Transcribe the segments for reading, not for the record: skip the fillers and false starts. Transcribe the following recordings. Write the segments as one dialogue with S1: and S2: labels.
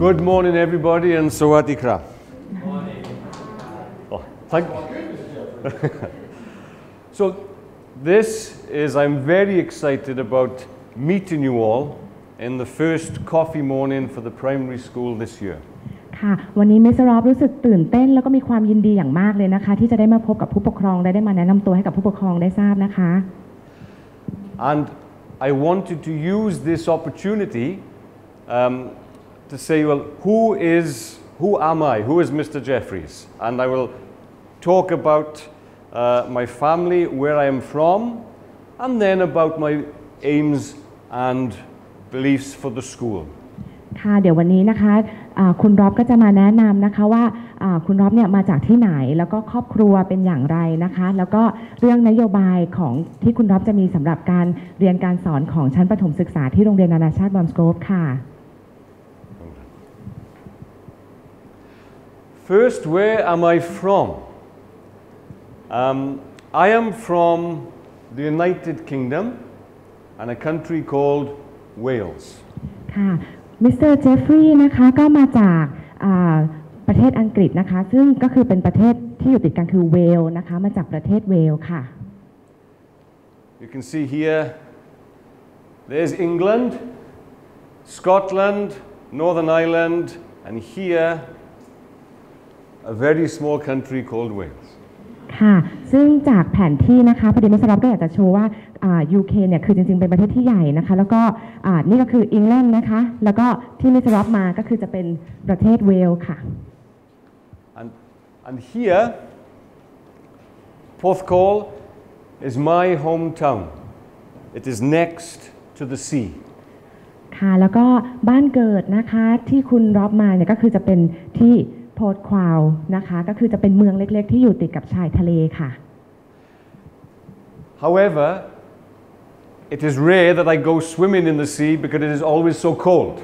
S1: Good morning, everybody, and Sawati Krab. Oh, thank you. So, I'm very excited about meeting you all in the first coffee morning for the primary school this year.
S2: ค่ะวันนี้มิสเตอร์รอบรู้สึกตื่นเต้นแล้วก็มีความยินดีอย่างมากเลยนะคะที่จะได้มาพบกับผู้ปกครองได้มาแนะนำตัวให้กับผู้ปกครองได้ทราบนะคะ
S1: And I wanted to use this opportunity to say, well, who am I? Who is Mr Jefferies? And I will talk about my family, where I am from, and then about my aims and beliefs for the school.
S2: ค่ะเดี๋ยววันนี้นะคะคุณรอบก็จะมาแนะนำนะคะว่าคุณรอบเนี่ยมาจากที่ไหนแล้วก็ครอบครัวเป็นอย่างไรนะคะแล้วก็เรื่องนโยบายของที่คุณรอบจะมีสำหรับการเรียนการสอนของชั้นประถมศึกษาที่โรงเรียนนานาชาติบอมสโกฟค่ะ
S1: First, where am I from? I am from the United Kingdom and a country called Wales. ค่ะมิสเตอร์เจฟฟรีย์นะคะก็มาจากประเทศอังกฤษนะคะซึ่งก็คือเป็นประเทศที่อยู่ติดกันคือเวลนะคะมาจากประเทศเวลค่ะ You can see here there's England, Scotland, Northern Ireland, and here a very small country called Wales. ค่ะซึ่งจากแผนที่นะคะพอดีมิสเตอร์ร็อบก็อยากจะโชว์ว่าUK เนี่ยคือจริงๆเป็นประเทศที่ใหญ่นะคะแล้วก็นี่ก็คืออังกฤษนะคะแล้วก็ที่มิสเตอร์ร็อบมาก็คือจะเป็นประเทศเวลส์ค่ะ and here Porthcawl is my hometown. It is next to the sea. ค่ะแล้วก็บ้านเกิดนะคะที่คุณร็อบมาเนี่ยก็คือจะเป็นที่โพร์ตควาวนะคะก็คือจะเป็นเมืองเล็กๆที่อยู่ติดกับชายทะเลค่ะ However, it is rare that I go swimming in the sea because it is always so cold.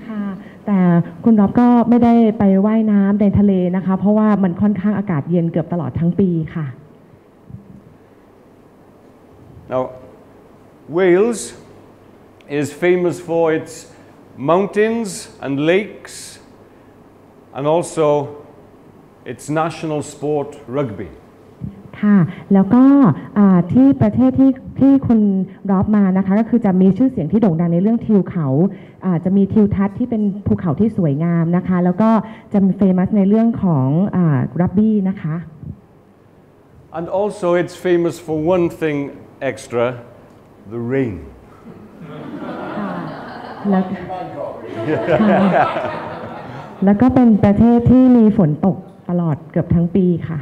S1: ค่ะแต่คุณร็อบก็ไม่ได้ไปว่ายน้ำในทะเลนะคะเพราะว่ามันค่อนข้างอากาศเย็นเกือบตลอดทั้งปีค่ะ Now, Wales is famous for its mountains and lakes.And also its national sport rugby. ค่ะแล้วก็ที่ประเทศที่คุณรอบมานะคะก็คือจะมีชื่อเสียงที่โด่งดังในเรื่องทิวเขาจะมีทิวทัศน์ที่เป็นภูเขาที่สวยงามนะคะแล้วก็จะมีเฟมัสในเรื่องของรักบี้นะคะ And also it's famous for one thing extra, the rain. ค่ะแล้วก็เป็นประเทศที่มีฝนตกตลอดเกือบทั้งปีค่ะ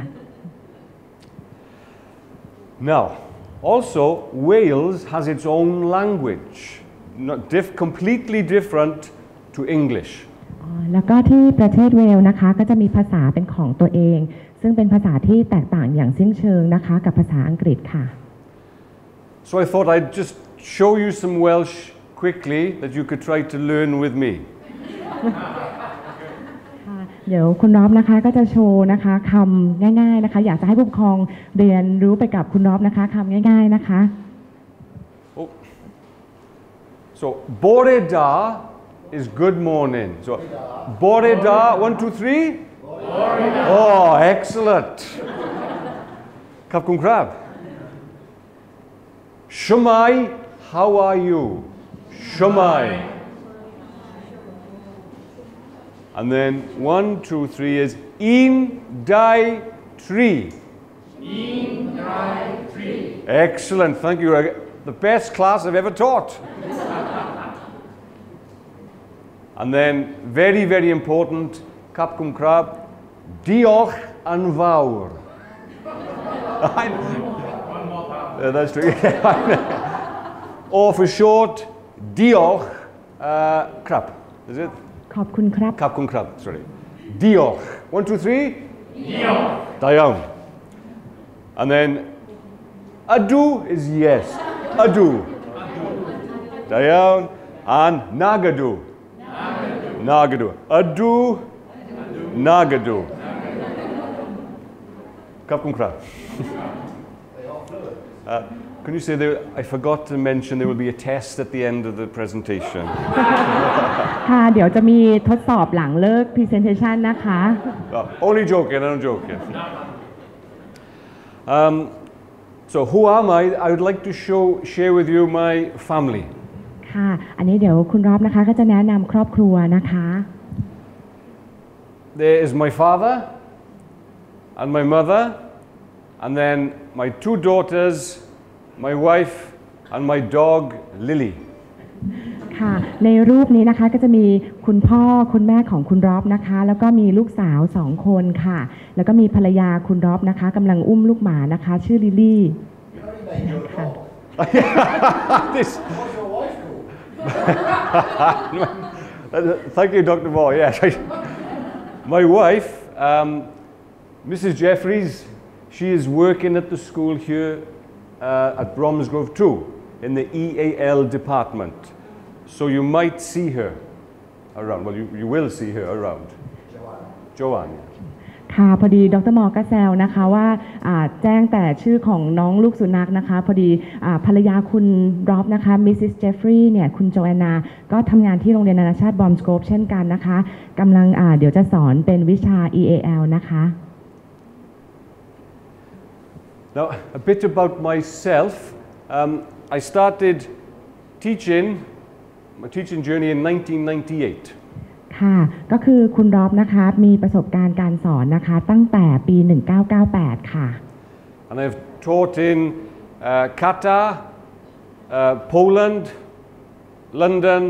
S1: Now, also Wales has its own language, completely different to English. แล้วก็ที่ประเทศเวลนะคะก็จะมีภาษาเป็นของตัวเองซึ่งเป็นภาษาที่แตกต่างอย่างสิ้นเชิงนะคะกับภาษาอังกฤษค่ะ So I thought I'd just show you some Welsh quickly that you could try to learn with me. เดี๋ยวคุณรอบนะคะก็จะโชว์นะคะคำง่ายๆนะคะอยากจะให้ผู้ปกครองเรียนรู้ไปกับคุณรอบนะคะคำง่ายๆนะคะ So bore da is good morning. So bore da 1 2 3 Oh excellent ครับคุณครับ Shumai how are you Shumai And then 1 2 3 is in die tree. In die tree. Excellent, thank you. The best class I've ever taught. And then very very important, Kap kum krab, diolch an fawr. One more time. That's true. Or for short, diolch krab. Is it? ขอบคุณครับ ขอบคุณครับ sorry diolch 1 2 3 diolch Dayan and then ado is yes ado Dayan and nagadu ado nagadu ขอบคุณครับ They are fluent Can you say there, I forgot to mention there will be a test at the end of the presentation.
S2: ค่ะเดี๋ยวจะมีทดสอบหลังเลิก presentation นะคะ
S1: Only joking, I'm joking. So who am I? I would like to share with you my family.
S2: ค่ะอันนี้เดี๋ยวคุณรอบนะคะก็จะแนะนำครอบครัวนะคะ
S1: There is my father and my mother and then my two daughters, my wife and my dog Lily. ค่ะในรูปนี้นะคะก็จะมีคุณพ่อคุณแม่ของคุณรอบนะคะแล้วก็มีลูกสาว2คนค่ะแล้วก็มีภรรยาคุณรอบนะคะกำลังอุ้มลูกหมานะคะชื่อลิลลี่ค่ะ Thank you, Dr. Moore. Yes, my wife, Mrs Jefferies, she is working at the school here at Bromsgrove too, in the EAL department. So you might see her around. Well, you will see her around. Joanne.
S2: ค่ะพอดีดร.มอก็แซวนะคะว่าแจ้งแต่ชื่อของน้องลูกสุนัขนะคะพอดีภรรยาคุณรอบนะคะ Mrs Jefferies เนี่ยคุณโจแอนนาก็ทำงานที่โรงเรียนนานาชาติบอมสโกปเช่นกันนะคะกำลังเดี๋ยวจะสอนเป็นวิชา EAL นะคะ
S1: Now a bit about myself. I started teaching my teaching journey in 1998.
S2: ค่ะก็คือคุณรอบนะคะมีประสบการณ์การสอนนะคะตั้งแต่ปี 1998 ค่ะ
S1: And I've taught in Qatar, Poland, London,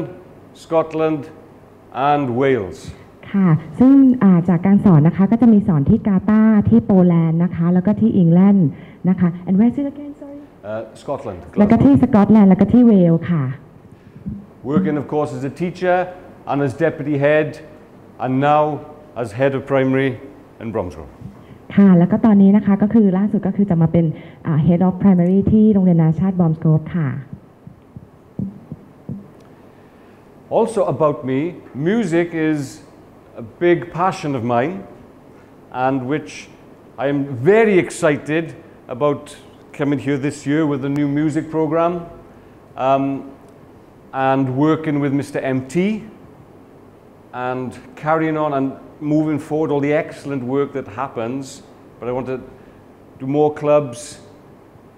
S1: Scotland and Wales. ค่ะซึ่งจากการสอนนะคะก็จะมีสอนที่กาตาร์ที่โปแลนด์นะคะแล้วก็ที่อังกฤษนะคะ and where is it again sorry Scotland
S2: แล้วก็ที่สกอตแลนด์แล้วก็ที่เวลส์ค่ะ
S1: Working of course as a teacher and as deputy head and now as head of primary in Bromsgrove
S2: ค่ะแล้วก็ตอนนี้นะคะก็คือล่าสุดก็คือจะมาเป็น head of primary ที่โรงเรียนนานาชาติบอมสโกปค่ะ
S1: Also about me, music is a big passion of mine and which I am very excited about coming here this year with the new music program and working with Mr MT and carrying on and moving forward all the excellent work that happens, but I want to do more clubs,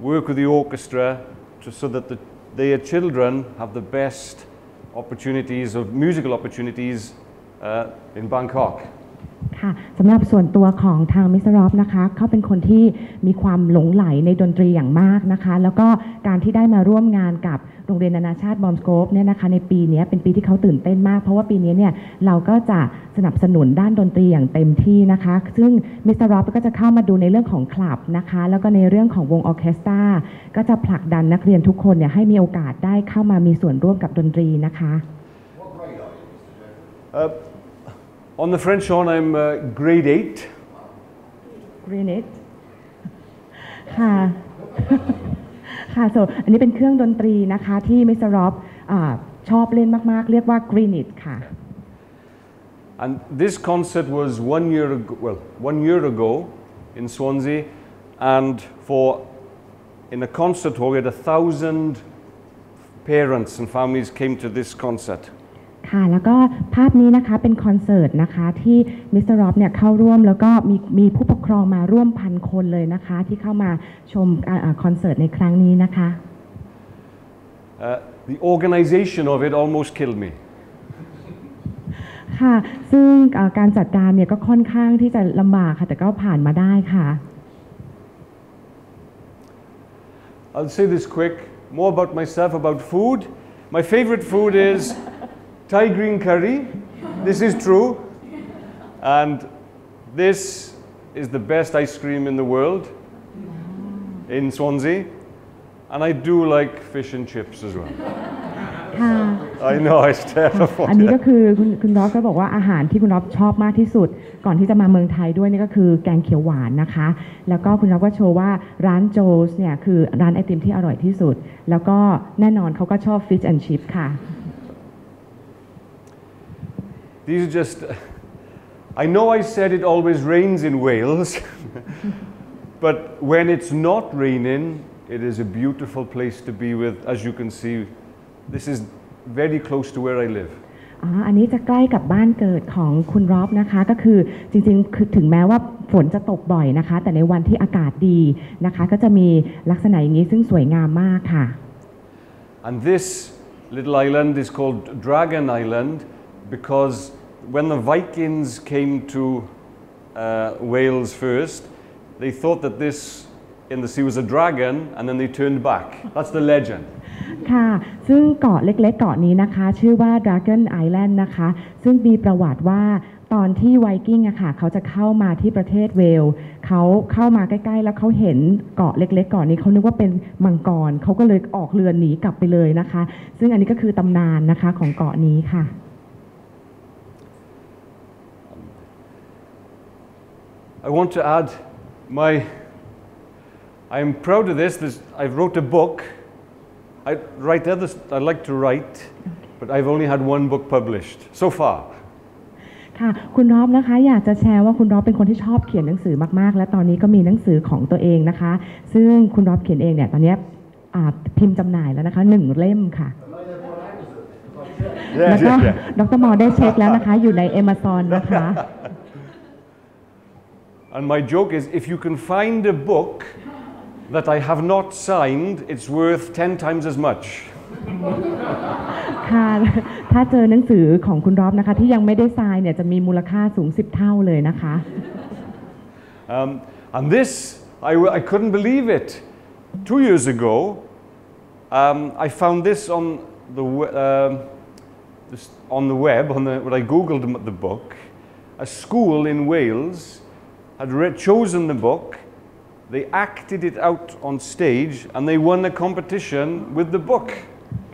S1: work with the orchestra so that their children have the best opportunities of musical opportunities in Bangkok.
S2: ค่ะสำหรับส่วนตัวของทางมิสเตอร์รอบนะคะเขาเป็นคนที่มีความหลงไหลในดนตรีอย่างมากนะคะแล้วก็การที่ได้มาร่วมงานกับโรงเรียนนานาชาติบอมสโกปเนี่ยนะคะในปีนี้เป็นปีที่เขาตื่นเต้นมากเพราะว่าปีนี้เนี่ยเราก็จะสนับสนุนด้านดนตรีอย่างเต็มที่นะคะซึ่งมิสเตอร์รอบก็จะเข้ามาดูในเรื่องของคลับนะคะแล้วก็ในเรื่องของวงออร์เคสตราก็จะผลักดันนักเรียนทุกคนเนี่ยให้มีโอกาสได้เข้ามามีส่วนร่วมกับดนตรีนะคะ
S1: On the French horn, I'm grade 8.
S2: Grade 8 ค่ะ ค่ะ so อันนี้เป็นเครื่องดนตรีนะคะที่มิสเตอร์ร็อบชอบเล่นมากๆเรียกว่า Greenit ค่ะ
S1: And this concert was 1 year ago in Swansea and in a concert hall we had 1,000 parents and families came to this concert. ค่ะแล้วก็ภาพนี้นะคะเป็นคอนเสิร์ตนะคะที่มิสเตอร์ร็อบเนี่ยเข้าร่วมแล้วก็มีผู้ปกครองมาร่วม1,000 คนเลยนะคะที่เข้ามาชมคอนเสิร์ตในครั้งนี้นะคะ The organization of it almost killed me.
S2: ค่ะซึ่งการจัดการเนี่ยก็ค่อนข้างที่จะลำบากค่ะแต่ก็ผ่านมาได้ค่ะ
S1: I'll say this quick more about myself about food. My favorite food is Thai green curry. This is true. And this is the best ice cream in the world in Swansea. And I do like fish and chips as well. I know it's terrible.
S2: อันนี้ก็คือคุณร็อบก็บอกว่าอาหารที่คุณร็อบชอบมากที่สุดก่อนที่จะมาเมืองไทยด้วยนี่ก็คือแกงเขียวหวานนะคะแล้วก็คุณร็อบก็โชว์ว่าร้านโจสเนี่ยคือร้านไอติมที่อร่อยที่สุดแล้วก็แน่นอนเขาก็ชอบ fish and chips ค่ะ
S1: These are just I know I said it always rains in Wales but when it's not raining it is a beautiful place to be with. As you can see, this is very close to where I live.
S2: อันนี้จะใกล้กับบ้านเกิดของคุณร็อบนะคะก็คือจริงๆคือถึงแม้ว่าฝนจะตกบ่อยนะคะแต่ในวันที่อากาศดีนะคะก็จะมีลักษณะอย่างนี้ซึ่งสวยงามมากค่ะ
S1: And this little island is called Dragon Island because when the Vikings came to Wales first, they thought that this in the sea was a dragon and then they turned back. That's the legend.
S2: ค่ะซึ่งเกาะเล็กๆเกาะนี้นะคะชื่อว่า Dragon Island นะคะซึ่งมีประวัติว่าตอนที่ไวกิ้งอะค่ะเขาจะเข้ามาที่ประเทศเวลส์เขาเข้ามาใกล้ๆแล้วเขาเห็นเกาะเล็กๆเกาะนี้เขานึกว่าเป็นมังกรเขาก็เลยออกเรือหนีกลับไปเลยนะคะซึ่งอันนี้ก็คือตำนานนะคะของเกาะนี้ค่ะ
S1: I want to add I'm proud of this. I wrote a book. I like to write, but I've only had one book published so far.
S2: ค่ะคุณร็อบนะคะอยากจะแชร์ว่าคุณร็อบเป็นคนที่ชอบเขียนหนังสือมากๆและตอนนี้ก็มีหนังสือของตัวเองนะคะซึ่งคุณร็อบเขียนเองเนี่ยตอนนี้พิมพ์จำหน่ายแล้วนะคะ1เล่มค่ะแล้วก็ดร.มอได้เช็คแล้วนะคะอยู่ใน Amazon นะคะ
S1: And my joke is if you can find a book that I have not signed, it's worth 10 times as much.
S2: ค่ะถ้าเจอหนังสือของคุณร็อบนะคะที่ยังไม่ได้ไซน์เนี่ยจะมีมูลค่าสูง10 เท่าเลยนะคะ
S1: And this, I couldn't believe it. 2 years ago, I found this on the web, when I googled the book. A school in Wales had chosen the book. They acted it out on stage and they won a competition with the book.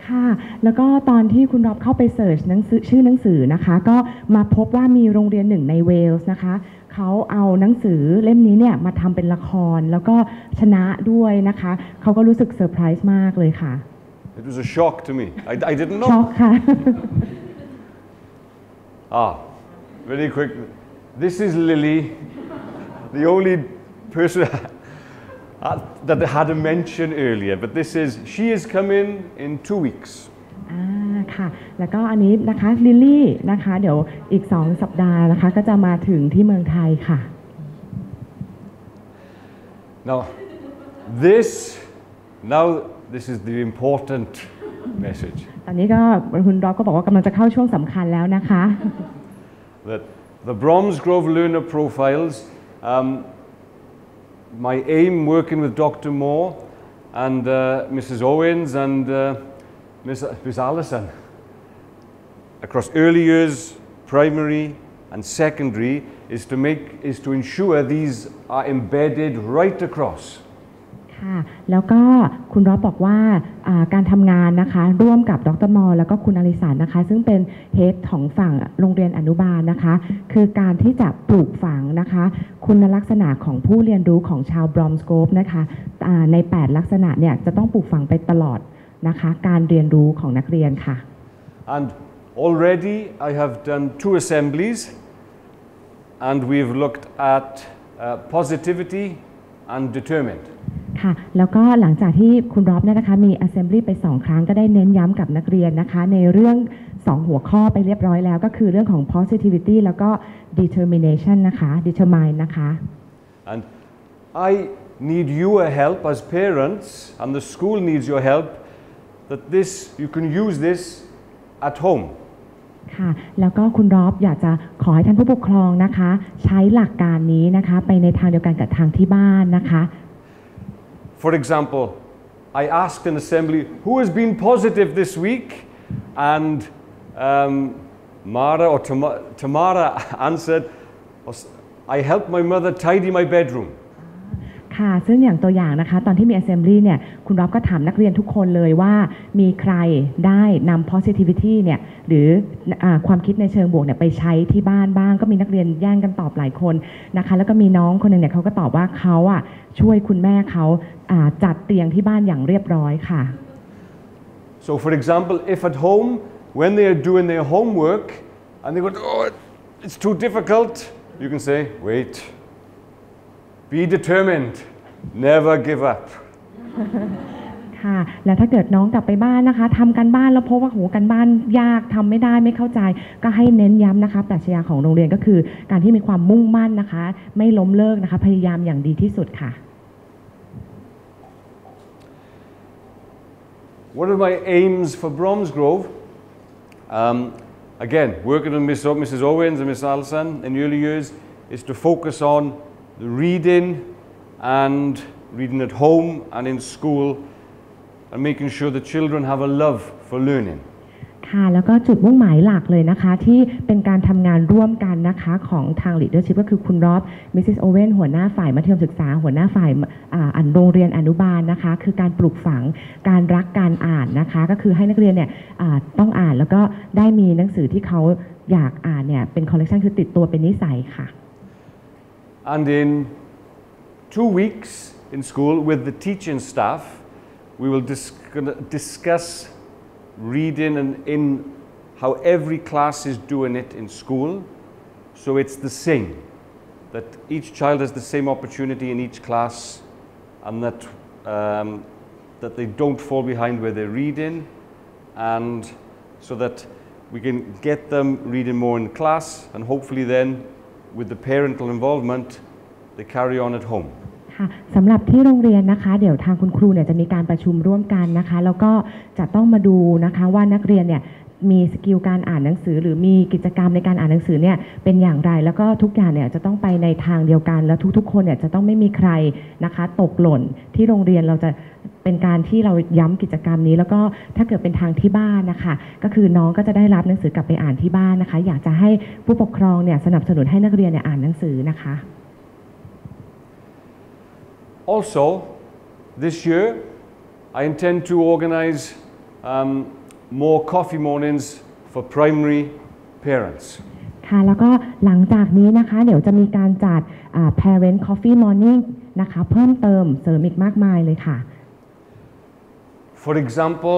S1: ค่ะแล้วก็ตอนที่คุณร็อบเข้าไปเสิร์ชชื่อหนังสือนะคะก็มาพบว่ามีโรงเรียนหนึ่งในเวลส์นะคะเขาเอาหนังสือเล่มนี้เนี่ยมาทำเป็นละครแล้วก็ชนะด้วยนะคะเขาก็รู้สึกเซอร์ไพรส์มากเลยค่ะ It was a shock to me. I didn't know.
S2: ช็อกค่ะ
S1: Very quick. This is Lily, the only person that I had a mention earlier, but she is coming in 2 weeks.
S2: ค่ะแล้วก็อันนี้นะคะลิลลี่นะคะเดี๋ยวอีก2 สัปดาห์นะคะก็จะมาถึงที่เมืองไทยค่ะ
S1: Now this is the important message.
S2: ตอนนี้ก็คุณร็อบก็บอกว่ากำลังจะเข้าช่วงสำคัญแล้วนะคะ
S1: That the Bromsgrove learner profiles, my aim working with Dr. Moore and Mrs. Owens and Miss Allison across early years, primary and secondary is to ensure these are embedded right across. ค่ะแล้วก็คุณร็อบบอกว่าการทำงานนะคะร่วมกับดร.มอแล้วก็คุณอลิสานะคะซึ่งเป็นเฮดของฝั่งโรงเรียนอนุบาลนะคะคือการที่จะปลูกฝังนะคะคุณลักษณะของผู้เรียนรู้ของชาวบรอมสโกปนะคะใน8ลักษณะเนี่ยจะต้องปลูกฝังไปตลอดนะคะการเรียนรู้ของนักเรียนค่ะ And already I have done 2 assemblies and we've looked at positivity and determined. ค่ะ
S2: แล้วก็หลังจากที่คุณร็อบเนี่ยนะคะมี assembly ไป2 ครั้งก็ได้เน้นย้ำกับนักเรียนนะคะในเรื่อง2 หัวข้อไปเรียบร้อยแล้วก็คือเรื่องของ positivity แล้วก็ determination นะคะ determine นะคะ
S1: And I need your help as parents and the school needs your help that you can use this at home.
S2: ค่ะแล้วก็คุณร็อบอยากจะขอให้ท่านผู้ปกครองนะคะใช้หลักการนี้นะคะไปในทางเดียวกันกับทางที่บ้านนะคะ
S1: For example, I asked an assembly, who has been positive this week? And Mara or Tamara answered, I helped my mother tidy my bedroom.
S2: ค่ะซึ่งอย่างตัวอย่างนะคะตอนที่มี assembly เนี่ยคุณร็อบก็ถามนักเรียนทุกคนเลยว่ามีใครได้นำ positivity เนี่ยหรือความคิดในเชิงบวกเนี่ยไปใช้ที่บ้านบ้างก็มีนักเรียนแย่งกันตอบหลายคนนะคะแล้วก็มีน้องคนหนึ่งเนี่ยเขาก็ตอบว่าเขาช่วยคุณแม่เขาจัดเตียงที่บ้านอย่างเรียบร้อยค่ะ
S1: So for example, if at home when they are doing their homework and they go, oh, it's too difficult, you can say, wait, be determined, never give up.
S2: ค่ะแล้วถ้าเกิดน้องกลับไปบ้านนะคะทำการบ้านแล้วพบว่าโหการบ้านยากทำไม่ได้ไม่เข้าใจก็ให้เน้นย้ำนะคะปรัชญาของโรงเรียนก็คือการที่มีความมุ่งมั่นนะคะไม่ล้มเลิกนะคะพยายามอย่างดีที่สุดค่ะ
S1: One of my aims for Bromsgrove, again, working with Mrs. Owens and Miss Alison in the early years, is to focus on the reading and reading at home and in school and making sure the children have a love for learning.
S2: ค่ะแล้วก็จุดมุ่งหมายหลักเลยนะคะที่เป็นการทำงานร่วมกันนะคะของทาง leadership ก็คือคุณรอบมิสซิสโอเวนหัวหน้าฝ่ายมัธยมศึกษาหัวหน้าฝ่ายโรงเรียนอนุบาลนะคะคือการปลูกฝังการรักการอ่านนะคะก็คือให้นักเรียนเนี่ยต้องอ่านแล้วก็ได้มีหนังสือที่เขาอยากอ่านเนี่ยเป็นคอลเลกชันคือติดตัวเป็นนิสัยค่ะ
S1: And in 2 weeks in school with the teaching staff we will discuss reading and in how every class is doing it in school so it's the same that each child has the same opportunity in each class and that they don't fall behind where they're reading and so that we can get them reading more in class and hopefully then with the parental involvement they carry on at home
S2: สำหรับที่โรงเรียนนะคะเดี๋ยวทางคุณครูเนี่ยจะมีการประชุมร่วมกันนะคะแล้วก็จะต้องมาดูนะคะว่านักเรียนเนี่ยมีสกิลการอ่านหนังสือหรือมีกิจกรรมในการอ่านหนังสือเนี่ยเป็นอย่างไรแล้วก็ทุกอย่างเนี่ยจะต้องไปในทางเดียวกันแล้วทุกๆคนเนี่ยจะต้องไม่มีใครนะคะตกหล่นที่โรงเรียนเราจะเป็นการที่เราย้ำกิจกรรมนี้แล้วก็ถ้าเกิดเป็นทางที่บ้านนะคะก็คือน้องก็จะได้รับหนังสือกลับไปอ่านที่บ้านนะคะอยากจะให้ผู้ปกครองเนี่ยสนับสนุนให้นักเรียนเนี่ยอ่านหนังสือนะคะ
S1: Also, this year, I intend to organise more coffee mornings for primary parents.
S2: ค่ะแล้วก็หลังจากนี้นะคะเดี๋ยวจะมีการจัดparent coffee morning นะคะเพิ่มเติมเสริมอีกมากมายเลยค่ะ
S1: For example,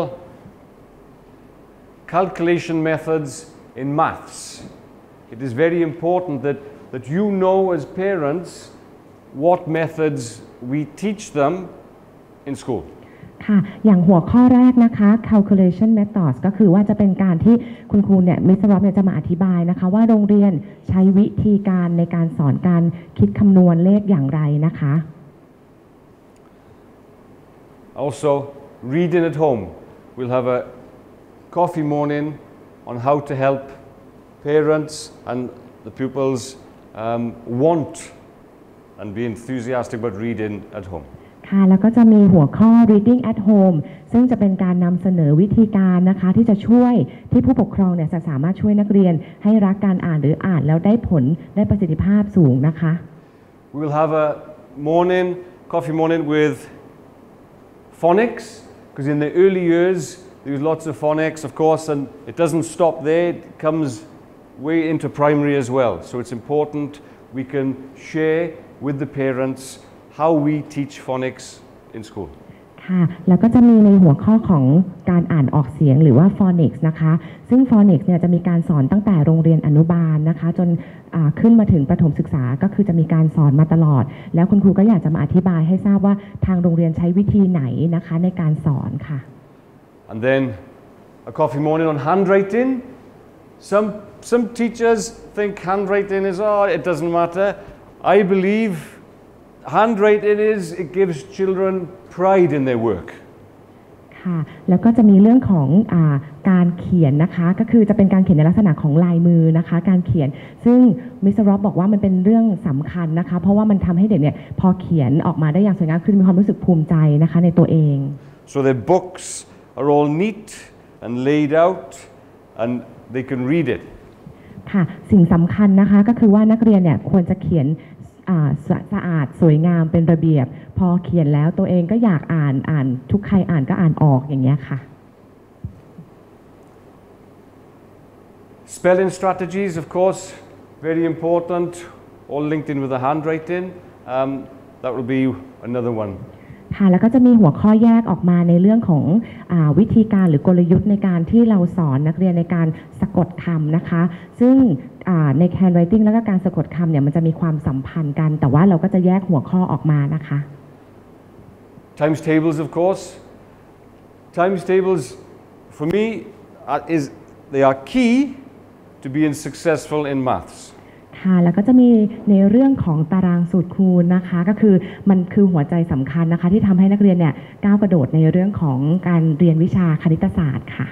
S1: calculation methods in maths. It is very important that you know as parents what methods we teach them in school.
S2: ค่ะอย่างหัวข้อแรกนะคะ calculation methods ก็คือว่าจะเป็นการที่คุณครูเนี่ยมิสเตอร์ร็อบเนี่ยจะมาอธิบายนะคะว่าโรงเรียนใช้วิธีการในการสอนการคิดคำนวณเลขอย่างไรนะคะ
S1: Also, reading at home. We'll have a coffee morning on how to help parents and the pupils want and be enthusiastic about reading at home.
S2: ค่ะแล้วก็จะมีหัวข้อ reading at home ซึ่งจะเป็นการนำเสนอวิธีการนะคะที่จะช่วยที่ผู้ปกครองเนี่ยจะสามารถช่วยนักเรียนให้รักการอ่านหรืออ่านแล้วได้ผลได้ประสิทธิภาพสูงนะคะ
S1: We'll have a coffee morning with phonics because in the early years there was lots of phonics of course and it doesn't stop there, it comes way into primary as well. So it's important we can share with the parents how we teach phonics in school.
S2: ค่ะแล้วก็จะมีในหัวข้อของการอ่านออกเสียงหรือว่า phonics นะคะซึ่ง phonics เนี่ยจะมีการสอนตั้งแต่โรงเรียนอนุบาลนะคะจนขึ้นมาถึงประถมศึกษาก็คือจะมีการสอนมาตลอดแล้วคุณครูก็อยากจะมาอธิบายให้ทราบว่าทางโรงเรียนใช้วิธีไหนนะคะในการสอนค่ะ
S1: And then a coffee morning on handwriting. Some teachers think handwriting is it doesn't matter. I believe handwriting it gives children pride in their work.
S2: ค่ะแล้วก็จะมีเรื่องของการเขียนนะคะก็คือจะเป็นการเขียนในลักษณะของลายมือนะคะการเขียนซึ่งมิสเตอร์ร็อบบอกว่ามันเป็นเรื่องสำคัญนะคะเพราะว่ามันทำให้เด็กเนี่ยพอเขียนออกมาได้อย่างสวยงามคือมีความรู้สึกภูมิใจนะคะในตัวเอง
S1: So their books are all neat and laid out and they can read it.
S2: ค่ะสิ่งสำคัญนะคะก็คือว่านักเรียนเนี่ยควรจะเขียนสะอาดสวยงามเป็นระเบียบพอเขียนแล้วตัวเองก็อยากอ่านทุกใครอ่านก็อ่านออกอย่างเงี้ยค่ะ
S1: Spelling strategies of course very important all linked in with the handwriting that will be another one
S2: ค่ะแล้วก็จะมีหัวข้อแยกออกมาในเรื่องของวิธีการหรือกลยุทธ์ในการที่เราสอนนักเรียนในการสะกดคำนะคะซึ่งใน handwriting แล้วก็การสะกดคำเนี่ยมันจะมีความสัมพันธ์กันแต่ว่าเราก็จะแยกหัวข้อออกมานะคะ
S1: times tables, of course. Times tables, for me, they are key to being successful in maths.
S2: ค่ะแล้วก็จะมีในเรื่องของตารางสูตรคูณนะคะก็คือมันคือหัวใจสำคัญนะคะที่ทำให้นักเรียนเนี่ยก้าวกระโดดในเรื่องของการเรียนวิชาคณิตศาสตร์ค่ะ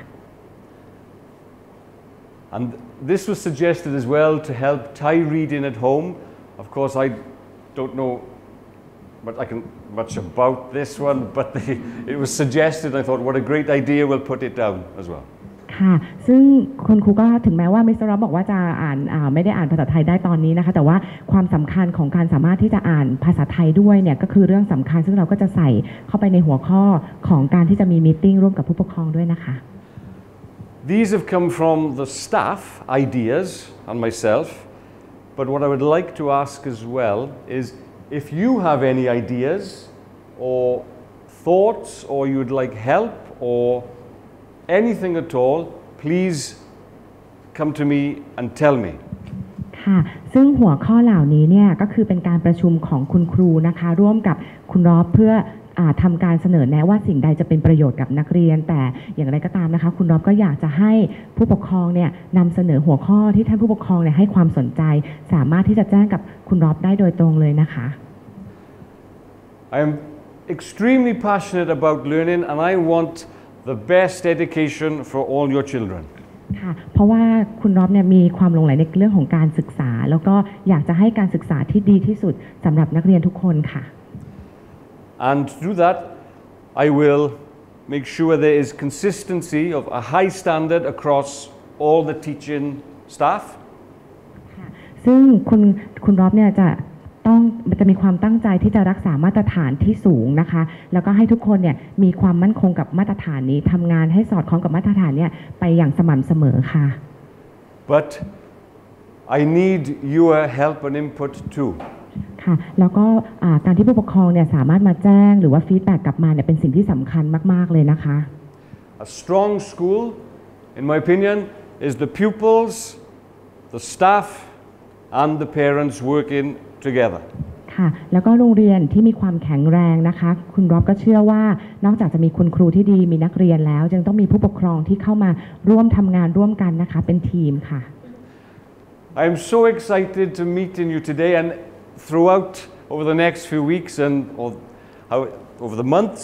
S1: And this was suggested as well to help Thai reading at home. Of course, I don't know much about this one, but it was suggested. I thought, what a great idea! We'll put it down as well.
S2: ค่ะซึ่งคุณครูก็ถึงแม้ว่ามิสเตอร์ร็อบบอกว่าจะไม่ได้อ่านภาษาไทยได้ตอนนี้นะคะแต่ว่าความสำคัญของการสามารถที่จะอ่านภาษาไทยด้วยเนี่ยก็คือเรื่องสำคัญซึ่งเราก็จะใส่เข้าไปในหัวข้อของการที่จะมีมีตติ้งร่วมกับผู้ปกครองด้วยนะคะ
S1: These have come from the staff ideas and myself, but what I would like to ask as well is if you have any ideas or thoughts or you would like help or anything at all, please come to me and tell me.
S2: ค่ะซึ่งหัวข้อเหล่านี้เนี่ยก็คือเป็นการประชุมของคุณครูนะคะร่วมกับคุณรอบเพื่อทำการเสนอแนะว่าสิ่งใดจะเป็นประโยชน์กับนักเรียนแต่อย่างไรก็ตามนะคะคุณรอบก็อยากจะให้ผู้ปกครองเนี่ยนำเสนอหัวข้อที่ท่านผู้ปกครองเนี่ยให้ความสนใจสามารถที่จะแจ้งกับคุณรอบได้โดยตรงเลยนะคะ
S1: I am extremely passionate about learning and I want the best education for all your children.
S2: ค่ะเพราะว่าคุณรอบเนี่ยมีความหลงใหลในเรื่องของการศึกษาแล้วก็อยากจะให้การศึกษาที่ดีที่สุดสำหรับนักเรียนทุกคนค่ะ
S1: And to do that, I will make sure there is consistency of a high standard across all the teaching staff.
S2: ซึ่งคุณรอบเนี่ยจะมีความตั้งใจที่จะรักษามาตรฐานที่สูงนะคะแล้วก็ให้ทุกคนเนี่ยมีความมั่นคงกับมาตรฐานนี้ทำงานให้สอดคล้องกับมาตรฐานเนี่ยไปอย่างสม่ำเสมอค่ะ
S1: But I need your help and input too.
S2: ค่ะแล้วก็การที่ผู้ปกครองเนี่ยสามารถมาแจ้งหรือว่าฟีดแบ็กกลับมาเนี่ยเป็นสิ่งที่สำคัญมากๆเลยนะคะ
S1: A strong school, in my opinion, is the pupils, the staff, and the parents working together.
S2: ค่ะแล้วก็โรงเรียนที่มีความแข็งแรงนะคะคุณรอบก็เชื่อว่านอกจากจะมีคุณครูที่ดีมีนักเรียนแล้วยังต้องมีผู้ปกครองที่เข้ามาร่วมทำงานร่วมกันนะคะเป็นทีมค่ะ
S1: I am so excited to meet you today and throughout over the next few weeks and over the months.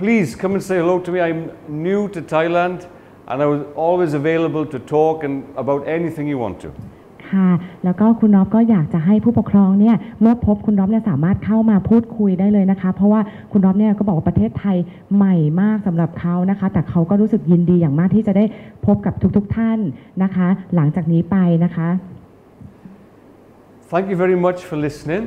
S1: Please come and say hello to me. I'm new to Thailand and I was always available to talk and about anything you want to.
S2: ค่ะแล้วก็คุณรอบก็อยากจะให้ผู้ปกครองเนี่ยเมื่อพบคุณรอบเนี่ยสามารถเข้ามาพูดคุยได้เลยนะคะเพราะว่าคุณรอบเนี่ยก็บอกว่าประเทศไทยใหม่มากสำหรับเขานะคะแต่เขาก็รู้สึกยินดีอย่างมากที่จะได้พบกับทุกท่านนะคะหลังจากนี้ไปนะคะ
S1: Thank you very much for listening.